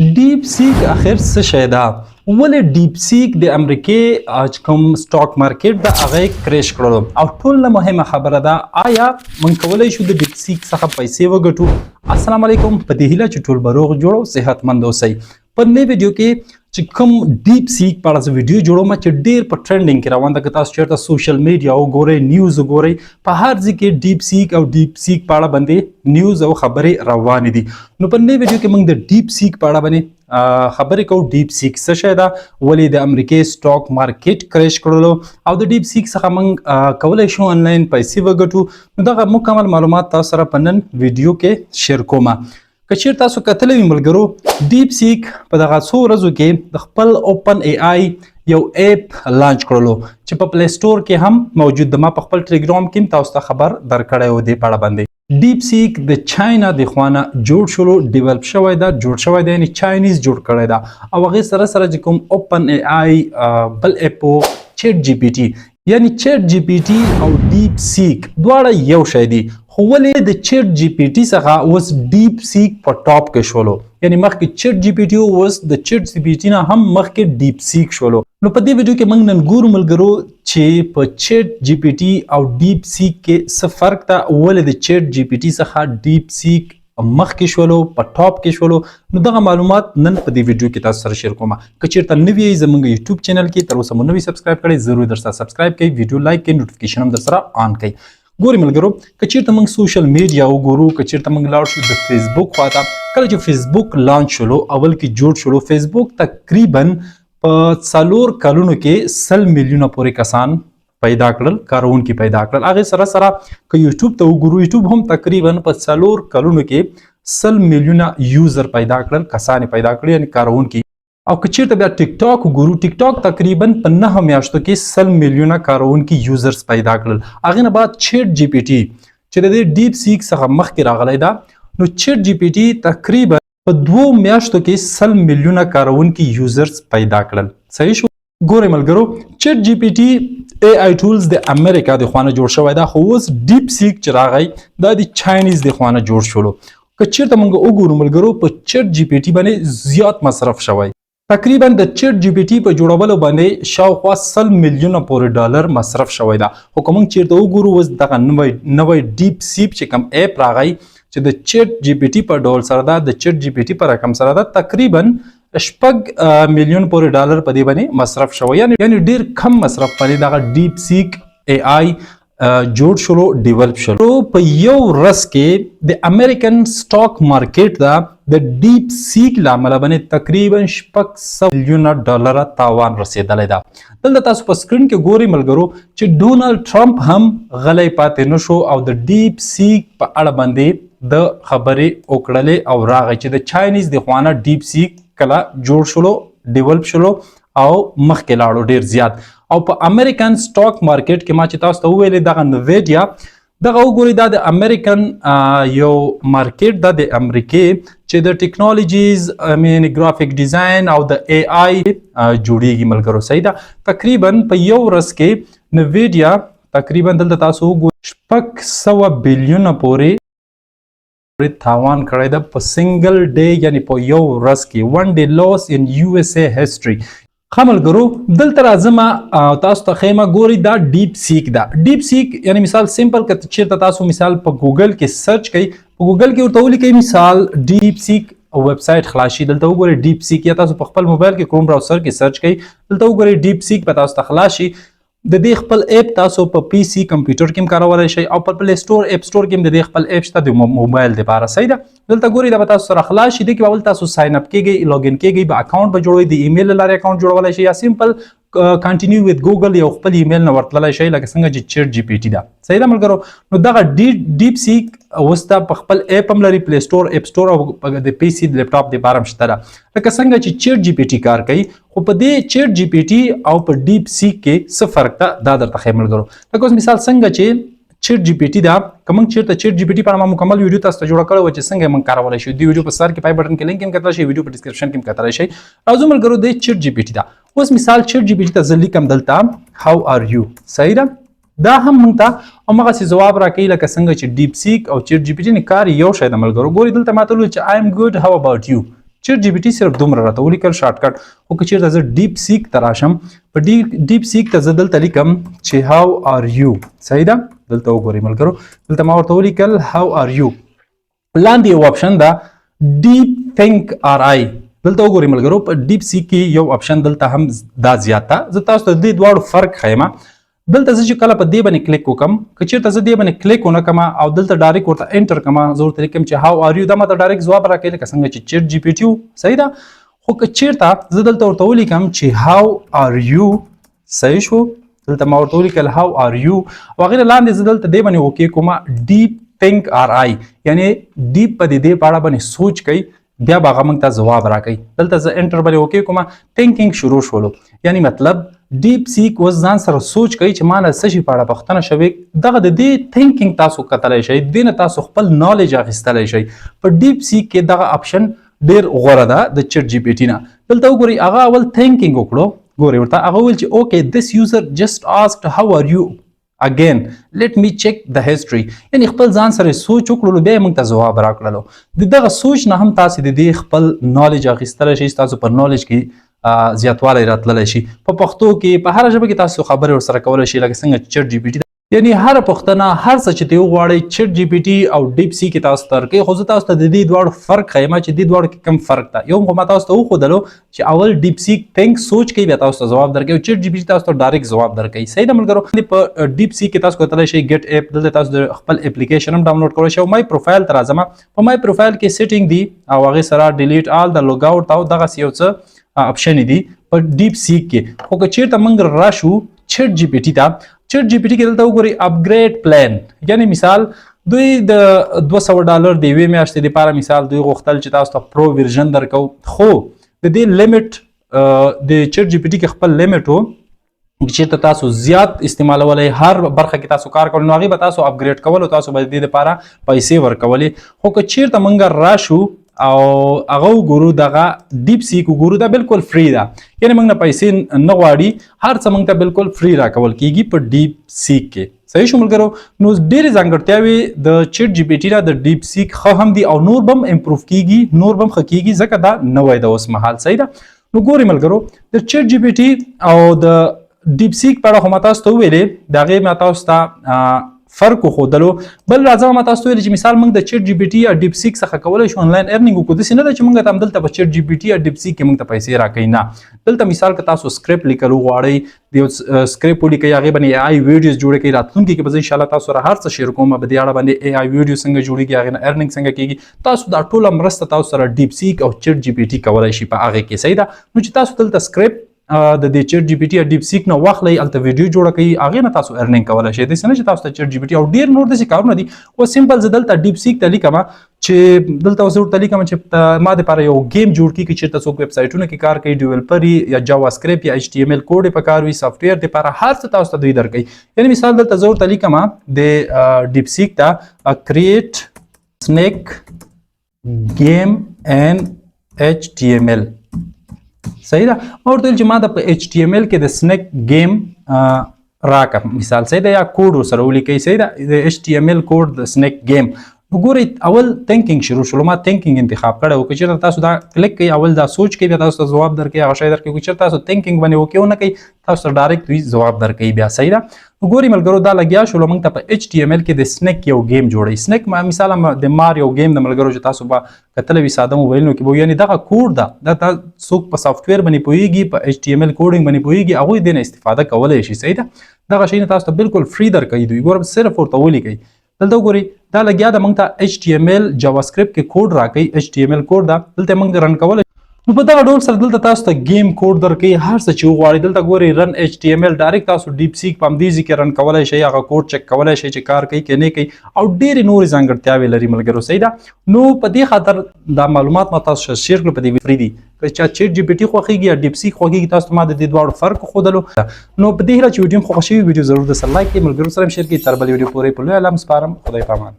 ډیپ سیک اخر څه شی ده؟ ولې ډیپ سیک د امریکې کوم سټاک مارکیټ د هغه کریش کړلو او ټول نه مهمه خبره ده آیا موږ کولی شو د ډیپ سیک څخه پیسې وګټو؟ السلام علیکم، په دې هیله چې ټول به روغ جوړ او صحتمند اوسئ. په دې ویډیو کې چې کوم ډیپ سیک په اړه ویډیو جوړوم چې ډیر په ټرندینګ کې روان ده. که تاسو چیرته سوشل میډیا وګورئ، نیوز وګورئ، په هر ځای کې ډیپ سیک او ډیپ سیک په اړه باندې نیوز او خبرې روانې دي. نو په دې ویډیو کې موږ د ډیپ سیک په اړه باندې خبرې کوو. ډیپ سیک څه شی ده؟ ولې د امریکې سټاک مارکیټ کریش کړلو او د ډیپ سیک څخه موږ کولی شو آنلاین پیسې وګټو؟ نو دغه مکمل معلومات تاسو سره په نن ویډیو کې شیر کوم. که چیرته تاسو کتلی وي ملګرو، ډیپ سیک په دغه څو ورځو کې د خپل اوپن ای آی یو اپ لانچ کړلو چې په پلی سټور کې هم موجود ده. ما په خپل ټلیګرام کې هم تاسو ته خبر درکړی و دې په اړه باندې. ډیپ سیک د چاینا د خوانه جوړ شولو، ډیولپ شوی ده، جوړ شوی ده، یعنی چاینیز جوړ کړی ده. او هغې سره سره چې کوم اوپن ای آی بل اپ و چیټ جی پی ټي، یعنی چیټ جی پی ټي او ډیپ سیک دواړه یو شی دي. خو ولې د چیټ جی پی ټي څخه اوس ډیپ سیک په ټاپ کې شولو؟ یعنی مخکې چیټ جی پی ټي اوس د چیټ جی پی ټي نه هم مخکې ډیپ سیک شولو. نو په دې ویډیو کې موږ نن ګورو ملګرو چې په چیټ جی پی ټي او ډیپ سیک کې څه فرق ده، ولې د چیټ جی پی ټي څخه ډیپ سیک مخکې شولو، په ټاپ کې شولو. نو دغه معلومات نن په دې ویډیو کې تاسو سره شیر کوم. که چیرته نوی یې زموږ یوټیوب چینل کې تر اوسه مو نوی سبسکرایب کړئ، ضرور درسره سبسکرایب کړئ، ویډیو لایک کړئ، نوټیفیکیشن هم درسره آن کړئ. ګوري ملګرو، که چیرته موږ سوشل میډیا وګورو، که چیرته موږ لاړ شو د فیسبوک خواته، کله چې فیسبوک لانچ شولو، اول کې جوړ شولو، فیسبوک تقریبا په 4 کلونو کې 100 میلیونه پورې کسان پیدا کړل، کارونکي پیدا کړل. هغې سره سره که یوټیوب ته وګورو، یوټیوب هم تقریبا په 4 کلونو کې 100 میلیونه یوزر پیدا کړل، کسان پیدا کړل، یعنی کارونکي. او که چیرته بیا ټیک ټاک وګورو، ټیک ټاک تقریبا په 9 میاشتو کې 100 میلیونه کارونکي یوزرز پیدا کړل. هغې نه بعد چیټ جی پی ټي چې د دې ډیپ سیک څخه مخکې راغلی ده، نو چیټ جی پی ټي تقریبا په 2 میاشتو کې 100 میلیونه کارونکي یوزرز پیدا کړل. صحیح شو؟ ګورئ ملګرو، چیټ جی پی ټي ای آی ټولز د امریکا د خوانه جوړ شوی ده، خو اوس ډیپ سیک چې راغی دا د چاینیز د خوانه جوړ شولو. که چیرته موږ وګورو ملګرو، په چیټ جی پی ټي باندې زیات مصرف شوی. تقریبا د چیټ جی پی ټي په جوړولو باندې شاوخوا 100 میلیونه پورې ډالر مصرف شوی ده. خو که موږ چیرته وګورو، اوس دغه نوی ډیپ سیک چې کوم اپ راغی چې د چیټ جی پی ټي په ډول سره ده، د چیټ جی پی ټي په رقم سره ده، تقریبا 6 میلیون پورې ډالر په دې باندې مصرف شوی. یعنی ډیر کم مصرف باندې دغه ډیپ سیک ای آی جوړ شولو، ډیولپ شولو. په یو ورځ کې د امریکن سټاک مارکیټ دا د ډیپ سیک له امله باندې تقریبا 600 میلیونه ډالر تاوان رسیدلی ده. دلته تاسو په سکرین کې ګورئ ملګرو چې ډونالډ ټرمپ هم غلی پاتې نشو او د ډیپ سیک په اړه باندې د خبرې وکړلې او راغی چې د چاینیز د خوانه ډیپ سیک کله جوړ شولو، ډیولپ شولو او مخکې لاړو ډیر زیات. او په امریکن سټاک مارکیټ کې ما چې تاسو ته وویلې دغه نویډیا، دغه وګورئ، دا د امریکن یو مارکیټ ده د امریکې چې د ټیکنالوژیز، ګرافیک ډیزاین او د ای آی جوړیږي ملګرو. صحیح ده؟ تقریبا په یو ورځ کې نویډیا تقریبا دلته تاسو وګورئ 600 بیلیونه پورې تاوان کړی ده په سنگل ډے، یعنی په یو ورځ کې. 1 day loss in USA history. خملګرو، دلته راځم تاسو ته خیمه ګوري، دا ډیپ سیک ده. ډیپ سیک یعنی مثال سمپل، که چیرته تاسو مثال په ګوګل کې سرچ کوئ، په ګوګل کې ورته ولیکئ مثال ډیپ سیک ویب سایټ خلاصي، دلته وګورئ ډیپ سیک، یا تاسو په خپل موبایل کې کروم براوزر کې سرچ کوئ، دلته وګورئ ډیپ سیک به تاسو ته خلاصي. د دې خپل اپ تاسو په پی سی کمپیوټر کې هم کارولای شئ او په پلی سټور اپ سټور کې هم د دې خپل اپ شته د موبایل لپاره. صحیح ده؟ دلته ګورئ دا به تاسو سره خلاص شي. دې کې به اول تاسو ساين اپ کېږئ، لاګین کېږئ، به اکاونټ به جوړوئ، د ایمیل له لارې اکاونټ جوړولی شئ، یا سمپل کنټینیو وذ ګوګل یو خپل ایمیل نه ورتللی شئ، لکه څنګه چې چیټ جی پی ټي ده. صحیح ده ملګرو؟ نو دغه ډیپ سیک اوس ته په خپل اپ هم لري، پلی سټور، اپ سټور او د پی سی د لیپټاپ دپاره هم شته ده، لکه څنګه چې چیټ جی پی ټي کار کوي. خو په دې چیټ جی پی ټي او په ډیپ سیک کې څه فرق ده دا درته ښیم ملګرو. لکه اوس مثال څنګه چې چیټ جی پی ټي ده، که موږ چیرته چیټ جی پی ټي په اړه ما مکمل ویډیو تاسو ته جوړه کړې وه چې څنګه یې موږ کارولی شو. دې ویډیو په سر کې پای بټن کې لینک هم کتلی شئ، ویډیو په ډسکرپشن کې هم کتلی شئ. راځو ملګرو، د چیټ جی پی ټي ده. اوس مثال چیټ جی پی ټي ته زه لیکم دلته هاو آر یو. صحیح ده؟ دا هم موږ ته همغسې ځواب راکوي لکه څنګه چې ډیپ سیک او چیټ جی پی ټي کار یو شی ده ملګرو. ګورئ دلته ماته ویل چې آی ایم ګوډ، هاو اباوټ یو. چیټ جی پی ټي صرف دومره راته ولیکل شارټ کټ. خو که چیرته زه ډیپ سیک ته راشم په ډیپ سیک ته زه دلته لیکم چې هاو آر یو. صحیح ده؟ دلته وګورئ ملګرو، دلته ما ورته ولیکل هاو آر یو. لاندې یو اپشن ده ډیپ تھنک آر آی. دلته وګورئ ملګرو په ډیپ سیک کې یو اپشن دلته هم دا زیات ده. زه تاسو ته د دې دواړو فرق ښیم. دلته زه چې کله په دې باندې کلیک وکم، که چیرته زه دې باندې کلیک ونه کم او دلته ډایرکټ ورته انټر کم، زه ورته لیکم چې هاو آر یو، دا ماته ډایرکټ ځواب راکوي لکه څنګه چې چیټ جی پی ټي و. صحیح ده؟ خو که چیرته زه دلته ورته ولیکم چې هاو آر یو، صحیح شو؟ دلته ما ورته ولیکل هاو آر یو او هغې نه لاندې زه دلته دې باندې اوکې کوم ډیپ تھنک آر آی، یعنی ډیپ په دې په اړه باندې سوچ کوي، بیا به هغه موږ ته ځواب راکوي. دلته زه انټر باندې اوکې کوم، تھنکینګ شروع شولو. یعنی مطلب ډیپ سیک اوس ځان سره سوچ کوي چې ما نه څه شي په اړه پوښتنه شوې، دغه د دې تھنکینګ تاسو کتلی شئ، دې نه تاسو خپل نالج اخیستلی شئ. په ډیپ سیک کې دغه اپشن ډېر غوره ده د چیټ جی پی ټي نه. دلته وګورئ هغه اول تھنکینګ وکړو، ګورئ ورته هغه وویل چې اوکې دس یوزر جسټ آسکډ هاو آر یو اگین لیټ می چیک د هیستوري. یعنی خپل ځان سره سوچ وکړلو، بیا یې موږ ته ځواب راکړلو. د دغه سوچ نه هم تاسو د دې خپل نالج اخیستلی شئ، تاسو پر نالج کې زیاتوالی راتللی شي. په پښتو کې په هره ژبه کې تاسو خبرې ورسره کولی شئ لکه څنګه چیټ جی پی ټي. یعنی هر پوښتنه هر څه چې ته وغواړئ چیټ جی پی ټي او ډیپ سیک تاسو ته درکوي. خو زه تاسو ته د دې دواړو فرق ښیم چې دې دواړو کې کوم فرق ده. یو خو ما تاسو ته وښودلو چې اول ډیپ سیک تھنک سوچ کوي، بیا تاسو ته ځواب درکوي، او چیټ جی پی ټي تاسو ته ډایرکټ ځواب درکوي. صحیح ده ملګرو؟ په ډیپ سیک کې تاسو کولی شئ ګیټ اپ، دلته تاسو د خپل اپلیکیشن هم ډاونلوډ کولی شئ. او مای پروفایل ته راځم، په مای پروفایل کې سیټینګ دي او هغې سره ډیلیټ آل د لوګ آوټ او دغسې یو څه اپشن دي په ډیپ سیک کې. خو که چیرته موږ راشو چیټ جی پی ټي ته، چیټ جی پی ټي کې دلته وګورئ اپګریډ پلان. یعنی مثال دوی د $200 د یوې میاشتې دپاره مثال دوی غوښتل چې تاسو ته پرو ورژن درکو، خو د دې لیمټ د چیټ جی پی ټي کې خپل لیمټ و چیرته تاسو زیات استعمالولی، هر برخه کې تاسو کار کول، نو هغې به تاسو اپګریډ کول او تاسو به د دې دپاره پیسې ورکولې. خو که چیرته موږ راشو او هغه وګورو دغه ډیپ سیک وګورو، دا بالکل فری ده. یعنی موږ نه پیسې نه غواړي، هر څه موږ ته بالکل فری راکول کیږي په ډیپ سیک کې. صحیح شو ملګرو؟ نو ډېرې ځانګړتیاوې د چیټ جی پی ټي نه د ډیپ سیک ښه هم دي او نور به هم امپروف کیږي، نور به هم ښه کیږي، ځکه دا نوی ده اوس مهال. صحیح ده؟ نو ګورئ ملګرو د چیټ جی پی ټي او د ډیپ سیک په اړه خو ما تاسو ته وویلې، د هغې ما تاسو ته فرق وښودلو. بل راځم ما تاسو ته ویلې چې مثال موږ د چیټ جی پی ټي یا ډیپ سیک څخه کولی شو آنلاین ارنینګ وکړو. داسې نه ده چې موږ ته همدلته په چیټ جی پی ټي یا ډیپ سیک کې موږ ته پیسې راکوي، نه. دلته مثال که تاسو سکرپټ لیکل وغواړئ، د یو سکرپټ ولیکئ، هغې باندې اے آی ویډیوز جوړه کړئ. راتلونکي کې به زه انشاءالله تاسو سره هر څه شیر کوم په دې اړه باندې، اے آی ویډیو څنګه جوړېږي، هغې نه ارنینګ څنګه کېږي. تاسو دا ټوله مرسته تاسو سره ډیپ سیک او چیټ جی پی ټي کولی شي په هغې کې. صحیح ده؟ نو چې تاسو دلته سکرپټ د دې چیټ جی پی ټي یا ډیپ سیک نه واخلئ، هلته ویډیو جوړه کوي، هغې نه تاسو ارنینګ کولی شئ. داسې نه چې تاسو ته چیټ جی پی ټي او ډېر نور داسې کارونه دي. خو سمپل زه دلته ډیپ سیک ته لیکم چې دلته اوس ورته لیکم چې ما دپاره یو ګیم جوړ کړي، که چېرته څوک ویب سایټونو کې کار کوي، ډیولپر یا جاوا سکرپټ یا ایچ ټي ایم ایل کوډ یې په کار وي، سافټویر دپاره هر څه تاسو ته دوی درکوي. یعنې مثال دلته زه ورته لیکم د ډیپ سیک ته کریټ سنیک گیم ان ایچ ټي ایم ایل. صحیح ده؟ ما ورته ویل چې ما د په ایچ ټي ایم ایل کې د سنیک گیم راکړه مثال. صحیح ده؟ یا کوډ ورسره ولیکئ. صحیح ده؟ د ایچ ټي ایم ایل کوډ د سنیک گیم. وګورئ اول تھنکینګ شروع شولو، ما تھنکینګ انتخاب کړی و. که چېرته تاسو دا کلیک کوئ، اول دا سوچ کوئ، بیا تاسو ته ځواب درکوي، هغه شی درکوي. که چېرته تاسو تھنکینګ باندې اوکې ونه کوئ، تاسو ته ډایرکټ دوی ځواب درکوي بیا. صحیح ده؟ وګورئ ملګرو دا لګیا شولو، موږ ته په ایچ ټي ایم ایل کې د سنیک یو گیم جوړوي. سنیک مثال د مار یو گیم د ملګرو چې تاسو به کتلی وي ساده موبایلونو کې به، یعنې دغه کوډ ده، دا څوک په سافټویر باندې پوهېږي، په ایچ ټي ایم ایل کوډینګ باندې پوهېږي، هغوی دې نه استفاده کولی شي. صحیح ده؟ دغه شی نه تاسو ته بالکل فری درکوي دوی. ګوره صرف ورته ولیکئ. دلته وګورئ دا لګیا ده، موږ ته ایچ ټي ایم ایل جاوا سکرپټ کې کوډ راکوي، ایچ ټي ایم ایل کوډ ده، دلته موږ رن کولی. نو په دغه ډول سره دلته تاسو ته گیم کوډ درکوي، هر څه چې وغواړئ. دلته ګورئ رن ایچ ټي ایم ایل، ډایرکټ تاسو ډیپ سیک په همدې ځای کې رن کولی شئ، هغه کوډ چک کولی شئ چې کار کوي که نه کوي، او ډېرې نورې ځانګړتیاوې لري ملګرو. صحیح ده؟ نو په دې خاطر دا معلومات ما تاسو سره شیر کړل، په دې فری دي. که چا چیټ جی پی ټي خوښېږي یا ډیپ سیک خوښېږي، تاسو ته ما د دې دواړو فرق وښودلو. نو په دې هیله چې ویډیو م خوښه شوي، ویډیو ضرور درسره لایک کړئ، ملګرو سره هم شیر کړئ. تر بلې ویډیو پورې په لوی الله م سپارم. خدای پامان.